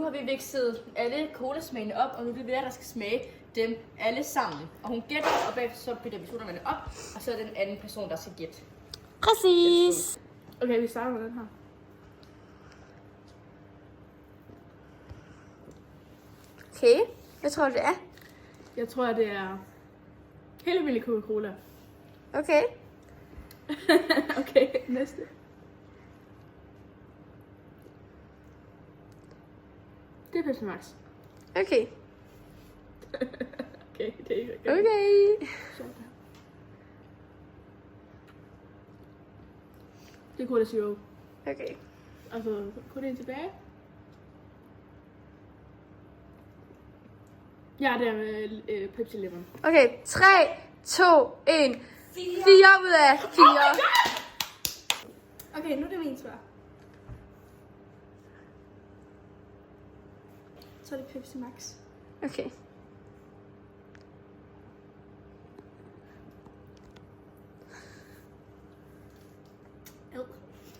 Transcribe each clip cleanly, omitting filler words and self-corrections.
nu har vi vikset alle colasmagene op, og nu er det der skal smage dem alle sammen. Og hun gætter, og bagefter så bytter vi sodavand op, og så er det den anden person, der skal gætte. Præcis. Okay, vi starter med den her. Okay, hvad tror du det er? Jeg tror, det er helt almindelig Coca-Cola. Okay. Okay, næste. Det er Pepsi Max. Okay. Okay, det er ikke Okay. sjovt. Det er Cola Zero. Okay. Og så kun en tilbage. Ja, det er med Pepsi Lemon. Okay, 3, 2, 1. 4 ud af 4. Okay, nu er det min tur. Så er det Pepsi Max. Okay. Jeg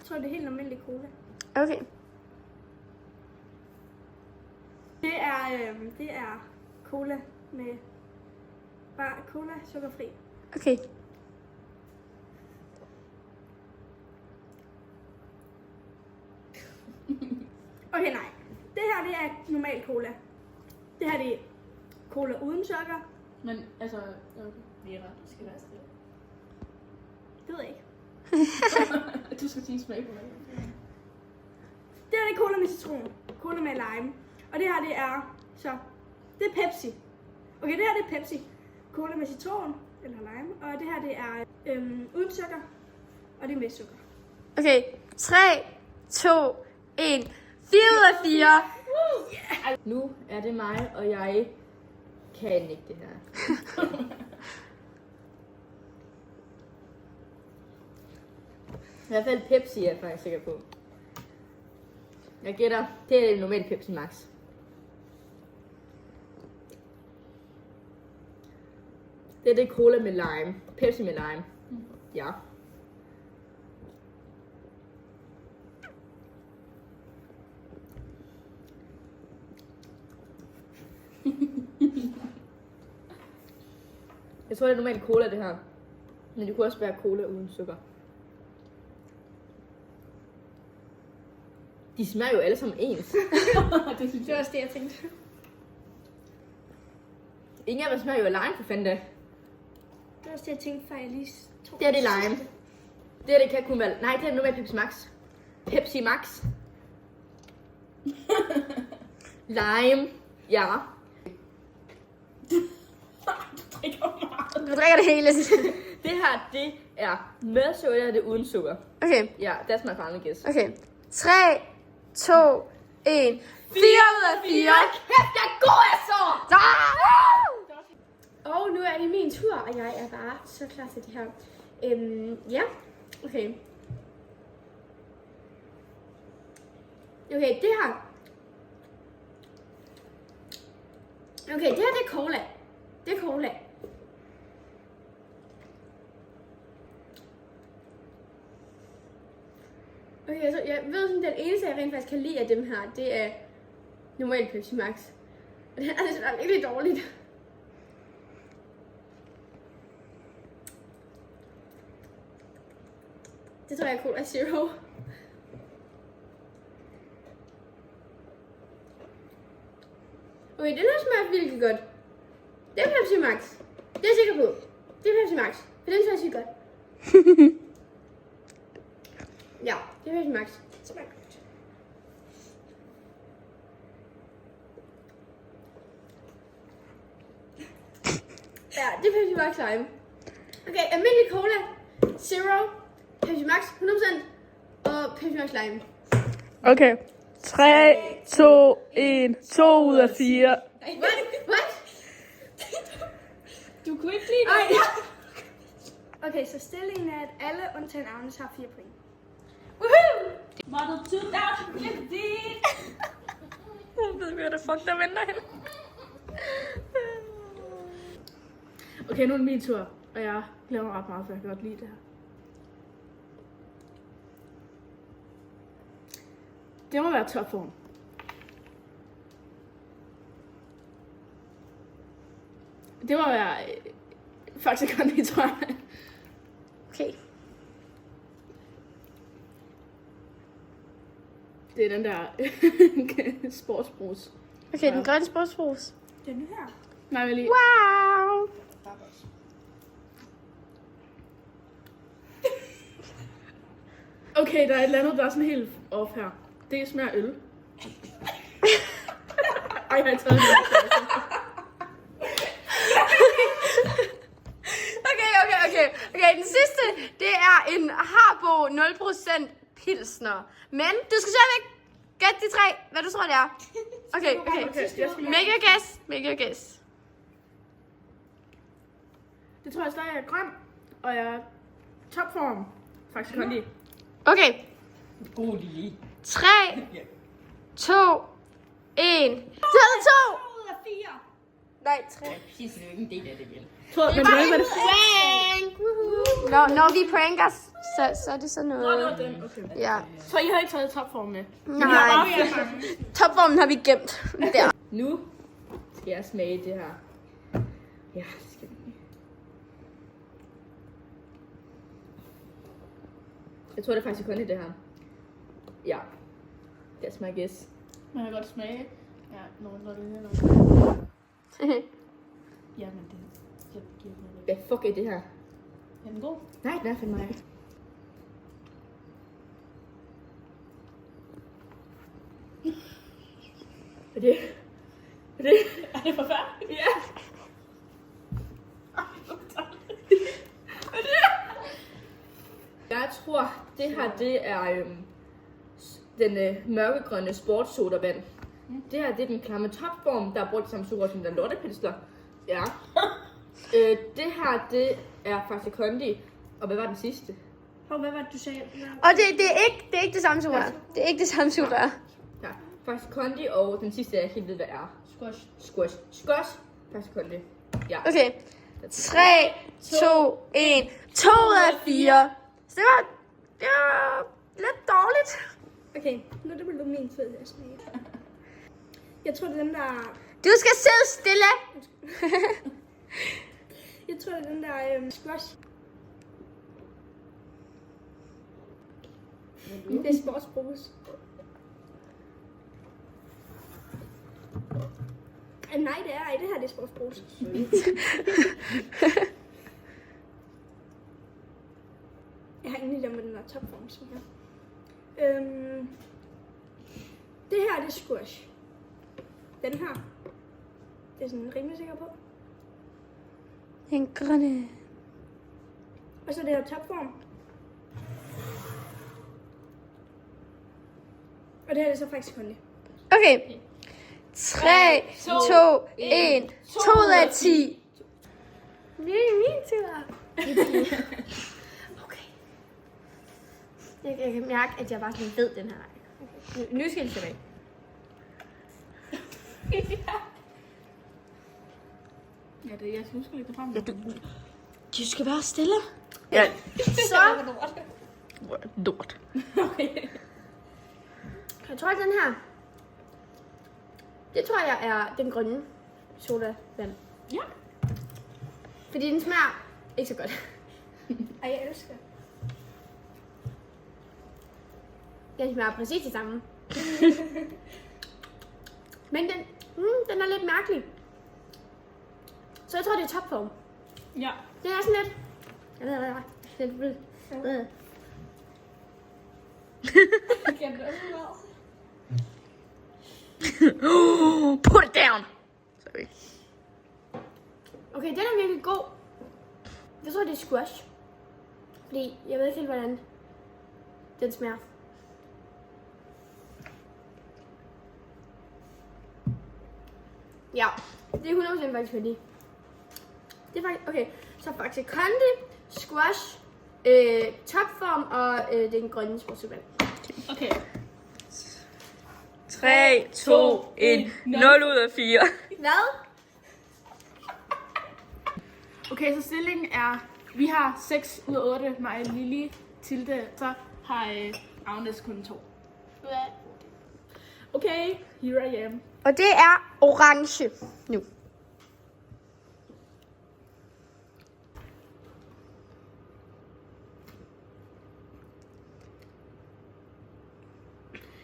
tror, det er helt almindelig cola. Okay. Det er cola med bare cola sukkerfri. Okay. Okay, nej. Det her, det er normal cola. Det her, det er cola uden sukker. Men altså, Vera, du skal være stille. Det ved jeg ikke. Du skal sige smag på mig. Det her, det er cola med citron. Cola med lime. Og det her, det er så... Det er Pepsi. Okay, det her, det er Pepsi. Cola med citron, eller lime. Og det her, det er uden sukker. Og det er med sukker. Okay, 3, 2, 1. 4 ud af 4. Yeah. Nu er det mig, og jeg kan ikke det her. I hvert fald Pepsi er jeg faktisk sikker på. Jeg gætter, det er normalt Pepsi Max. Det er cola med lime. Pepsi med lime. Ja. Jeg tror, det er normalt cola, det her. Men det kunne også være cola uden sukker. De smager jo alle sammen ens. Det synes jeg også, det jeg tænkte. Ingen af dem smager jo af lime, for fanden da. Det var også det, jeg tænkte, før jeg lige tog. Det er det lime. Det her, det kan kun være... Nej, det er normalt Pepsi Max. Pepsi Max. Lime. Ja. Du drikker det hele. Det her, det er med sukker, det er uden sukker. Okay. Ja, that's my final guess. Okay. 3, 2, 1. 4 ud af 4. Kæft, jeg er god, jeg så! Og nu er det min tur, og jeg er bare så klar til det her. Ja, okay. Okay, det her. Okay, det her, det er cola. Det er cola. Okay, altså, jeg ved sådan, den eneste, jeg rent faktisk kan lide af dem her, det er normalt Pepsi Max. Og det er altså virkelig dårligt. Det tror jeg er Cola Zero. Okay, den her smager virkelig godt. Det er Pepsi Max. Det er jeg sikker på. Det er Pepsi Max. For den smager sygt godt. Ja, det er Pepsi Max. Det smager godt. Ja, det er Pepsi Max lime. Okay, almindelig cola, Zero, Pepsi Max 100% og Pepsi Max lime. Okay. 3, 2, 1. 2 ud af 4. What? Du kunne ikke lide Ej, ja. Okay, så stillingen er, at alle undtagen Agnes har 4 point. Woohoo! Model 2015! Jeg ved ikke, hvad fuck der venter hende. Okay, nu er det min tur. Og jeg glæder mig ret meget, for jeg kan godt lide det her. Det må være topform. Det må være faktisk Kondi, tror jeg. Okay. Det er den der sportsbrus. Okay, den grønne sportsbrus. Den her. Nej, vel lige. Wow! Okay, der er et eller andet, der er sådan helt off her. Det smager øl. Ej, jeg har taget det. Okay, den sidste, det er en Harbo 0% pilsner. Men du skal stadigvæk gætte de tre, hvad du tror, det er. Okay. Make your guess. Det tror jeg stadig er grøn, og jeg er topform. Faktisk Kondi. Okay, God lige. 3, 2, 1. Du havde 2! Ud af 4. Nej, 3. Præcis, det er jo ikke en del af det, vel? Men det er ikke, hvad det Når vi pranker, så er det sådan noget. den. Okay. Ja. Så I har ikke taget topform med? Nej. Topformen har vi gemt der. Nu skal jeg smage det her. Ja, det skal vi. Jeg tror, det er faktisk kun i det her. Ja. That's my guess. Man kan godt smage. Ja, når det her. Jamen, det jeg giver noget. Hvad fuck er det her? Er den god? Nej, den er for mig. Er det? Er det forfærdeligt? Ja. Jeg tror, det her, det er den mørkegrønne sportssodavand. Det her, det er den klamme topform, der er brugt samme sukker som den lortepilsler. Ja. Det her, det er faktisk Kondi. Og hvad var den sidste? Hvad var det, du sagde? Og det er ikke det samme sugerør. Det er ikke det samme sugerør. Ja, faktisk Kondi, og den sidste, jeg ikke helt ved, hvad er. Squash. Faktisk Kondi. Ja. Okay. 3, 2, 1. 2 ud af 4. Så det var lidt dårligt. Okay, nu er det blevet min tid at smage. Jeg tror, det er den der... Du skal sidde stille. Jeg tror, det er den der squash. Det er sportsbrus. Nej, det er ej. Det her det er sportsbrus. Jeg har ingen idé om, hvad den der topform smager. Det her det er squash. Den her. Det er sådan rimelig sikker på. En grønne. Og så det her topform. Og det her er så faktisk Kondi. Okay. 3, 2, 1. 2 ud af 10. Det er min tur. Okay. Jeg kan mærke, at jeg bare sådan ved den her. Nu skal jeg tilbage. Ja, det jeg synes, lidt frem. Du skal være stille. Ja. Så. Lort. Okay. Jeg tror, at den her. Det tror jeg er den grønne sodavand. Ja. Fordi den smager ikke så godt. Ej, jeg elsker. Den smager præcis det samme. Men den er lidt mærkelig. Så jeg tror, det er topform. Ja. Den er sådan lidt... Jeg ved, lidt... Put it down. Sorry. Okay, den er virkelig god. Jeg tror, det er squash. Fordi jeg ved ikke helt, hvordan den smager. Ja, det er 100% faktisk fordi. Det er faktisk, okay, så faktisk Kondi, squash, topform og den grønne sportsvand. Okay. 3, 2, 1, 0 ud af 4. Hvad? Okay, så stillingen er, vi har 6 ud af 8, mig, Lili, Tilde, så har Agnes kun 2. Okay, here I am. Og det er orange nu.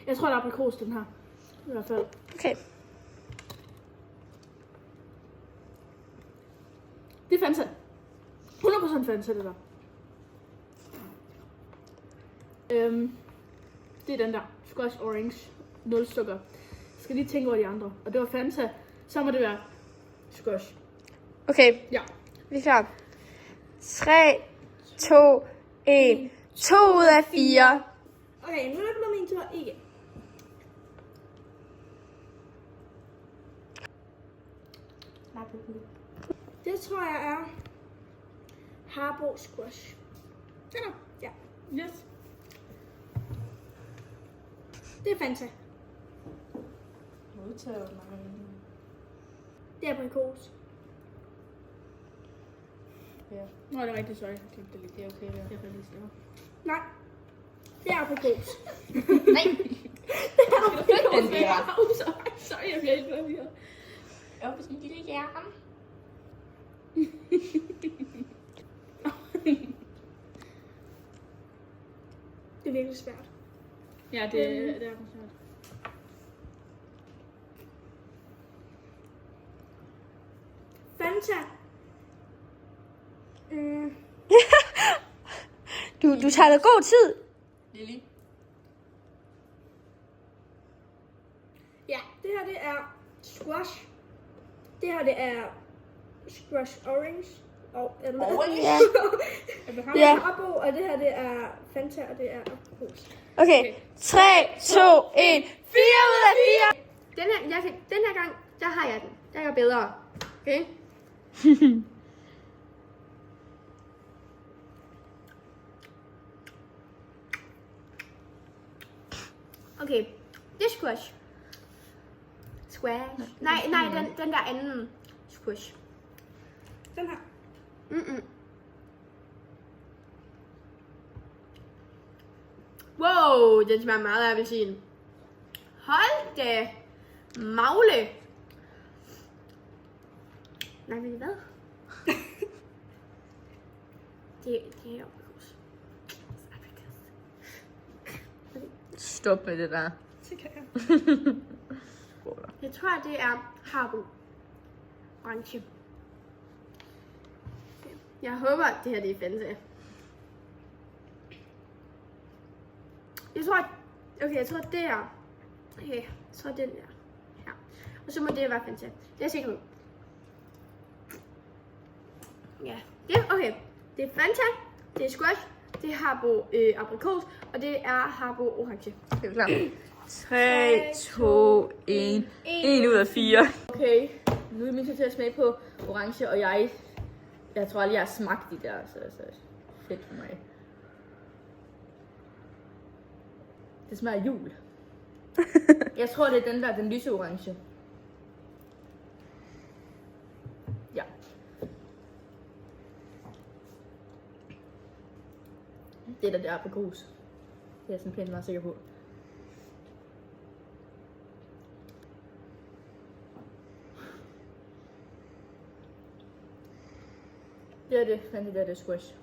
Jeg tror, der er aprikos, den her. I hvert fald. Okay. Det er Fanta. 100% Fanta, det der. Det er den der. Squash Orange. 0 sukker. Jeg skal lige tænke over de andre. Og det var Fanta. Så må det være Squash. Okay, Ja. vi er klar. 3, 2, 1. 2 ud af 4. Okay, nu er det blevet min tur igen. Det tror jeg er Harbo Squash. Den er. Ja. Yes. Det er Fanta. Det er aprikos. Nå, det er rigtigt, sorry. Jeg glemte det lidt. Det er okay, det er. Jeg kan lige stemme. Nej. Det er aprikos. Den der. Sorry, jeg bliver helt forvirret. Op i sådan en lille hjerne. Det er virkelig svært. Ja, det er svært. Fanta. Du tager dig god tid. Lili. Ja, det her det er Squash. Det her det er Squash Orange. Og, Orange? Ja. Det Ja. er Harbo, og det her det er Fanta, og det er aprikos. Okay. 3, 2, 1. 4 ud af 4. Den her gang, der har jeg den. Der er jeg bedre. Okay? Okay. Det er squash. Squash. Nej, den der anden squash. Den her. Wow, den smager meget af appelsin. Hold da magle. Nej, ved I hvad? det er aprikos. Stop med det der. Det kan jeg. Jeg tror, det er Harbo. Orange. Jeg håber, at det her det er Fanta. Jeg tror, det er... Okay, jeg tror, den der. Ja. Og så må det være Fanta. Det er jeg sikker på. Ja, okay. Det er Fanta, det er squash, det er Harbo aprikos, og det er Harbo orange. Det er klar. 3, 2, 1. 1 ud af 4. Okay, nu er min tur til at smage på orange, og jeg tror aldrig, jeg har smagt de der, så fedt for mig. Det smager af jul. Jeg tror, det er den der, den lyse orange. Ja. Det der, det er aprikos. Det er jeg sådan pænt meget sikker på. Det er det, fandt det er det squash.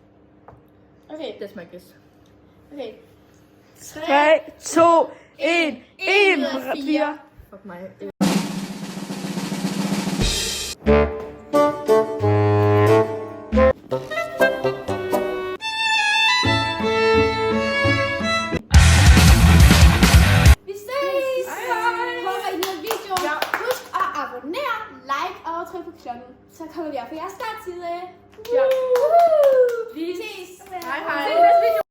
Okay, That's my guess. okay. 3, 2, 1. 1 ud af 4. Fuck mig. Vi ses! Håber I nåede videoen. Ja. Husk at abonnere, like og tryk på klokken. Så kommer vi op på jeres startside. Ja. Vi ses! Hej hej.